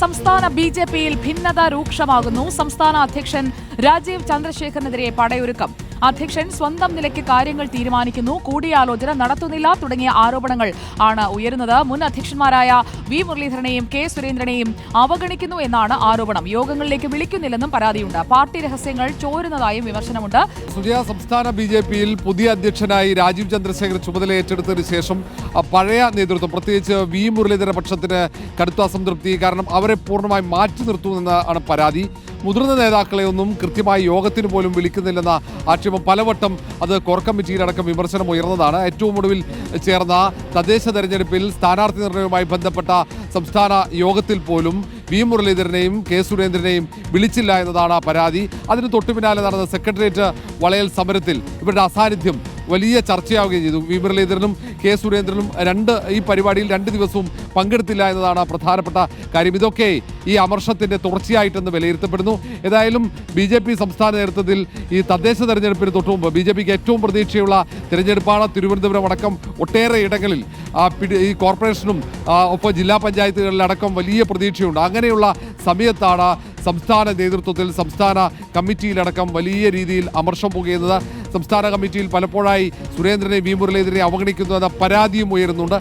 സംസ്ഥാന ബി.ജെ.പിയിൽ ഭിന്നത രൂക്ഷമാകുന്നു. സംസ്ഥാന അധ്യക്ഷൻ രാജീവ് ചന്ദ്രശേഖറിനെതിരെ പടയൊരുക്കം. അധ്യക്ഷൻ സ്വന്തം നിലയ്ക്ക് കാര്യങ്ങൾ തീരുമാനിക്കുന്നു, കൂടിയാലോചന നടത്തുന്നില്ല തുടങ്ങിയ ആരോപണങ്ങൾ ആണ് ഉയരുന്നത്. മുൻ അധ്യക്ഷന്മാരായ വി മുരളീധരനെയും കെ സുരേന്ദ്രനെയും അവഗണിക്കുന്നു എന്നാണ് ആരോപണം. യോഗങ്ങളിലേക്ക് വിളിക്കുന്നില്ലെന്നും പരാതിയുണ്ട്. പാർട്ടി രഹസ്യങ്ങൾ ചോരുന്നതായും വിമർശനമുണ്ട്. സംസ്ഥാന ബി.ജെ.പിയിൽ പുതിയ അധ്യക്ഷനായി രാജീവ് ചന്ദ്രശേഖർ ചുമതല ഏറ്റെടുത്തതിന് ശേഷം പഴയ നേതൃത്വം, പ്രത്യേകിച്ച് വി മുരളീധര പക്ഷത്തിന് കടുത്ത അസംതൃപ്തി. കാരണം അവരെ പൂർണ്ണമായി മാറ്റി നിർത്തുമെന്നാണ് പരാതി. മുതിർന്ന നേതാക്കളെ ഒന്നും കൃത്യമായി യോഗത്തിന് പോലും വിളിക്കുന്നില്ലെന്ന ആക്ഷേപം പലവട്ടം അത് കോർ കമ്മിറ്റിയിലടക്കം വിമർശനം ഉയർന്നതാണ്. ഏറ്റവും ഒടുവിൽ ചേർന്ന തദ്ദേശ തെരഞ്ഞെടുപ്പിൽ സ്ഥാനാർത്ഥി നിർണയവുമായി ബന്ധപ്പെട്ട സംസ്ഥാന യോഗത്തിൽ പോലും വി മുരളീധരനെയും കെ സുരേന്ദ്രനെയും വിളിച്ചില്ല എന്നതാണ് പരാതി. അതിന് തൊട്ടുപിന്നാലെ നടന്ന സെക്രട്ടേറിയറ്റ് വളയൽ സമരത്തിൽ ഇവരുടെ അസാന്നിധ്യം വലിയ ചർച്ചയാവുകയും ചെയ്തു. വി മുരളീധരനും കെ സുരേന്ദ്രനും ഈ പരിപാടിയിൽ 2 ദിവസവും പങ്കെടുത്തില്ല എന്നതാണ് പ്രധാനപ്പെട്ട കാര്യം. ഇതൊക്കെ ഈ അമർഷത്തിന്റെ തുടർച്ചയായിട്ടെന്ന് വിലയിരുത്തപ്പെടുന്നു. ഏതായാലും ബി.ജെ.പി സംസ്ഥാന നേതൃത്വത്തിൽ ഈ തദ്ദേശ തെരഞ്ഞെടുപ്പിന് തൊട്ടുമുമ്പ് ബി.ജെ.പിക്ക് ഏറ്റവും പ്രതീക്ഷയുള്ള തിരഞ്ഞെടുപ്പാണ്. തിരുവനന്തപുരം അടക്കം ഒട്ടേറെ ഇടങ്ങളിൽ ഈ കോർപ്പറേഷനും ഒപ്പം ജില്ലാ പഞ്ചായത്തുകളിലടക്കം വലിയ പ്രതീക്ഷയുണ്ട്. അങ്ങനെയുള്ള സമയത്താണ് സംസ്ഥാന നേതൃത്വത്തിൽ, സംസ്ഥാന കമ്മിറ്റിയിലടക്കം വലിയ രീതിയിൽ അമർഷം പുകയുന്നത്. സംസ്ഥാന കമ്മിറ്റിയിൽ പലപ്പോഴായി സുരേന്ദ്രനെ വി മുരളീധരനെ അവഗണിക്കുന്നു എന്ന പരാതിയും ഉയരുന്നുണ്ട്.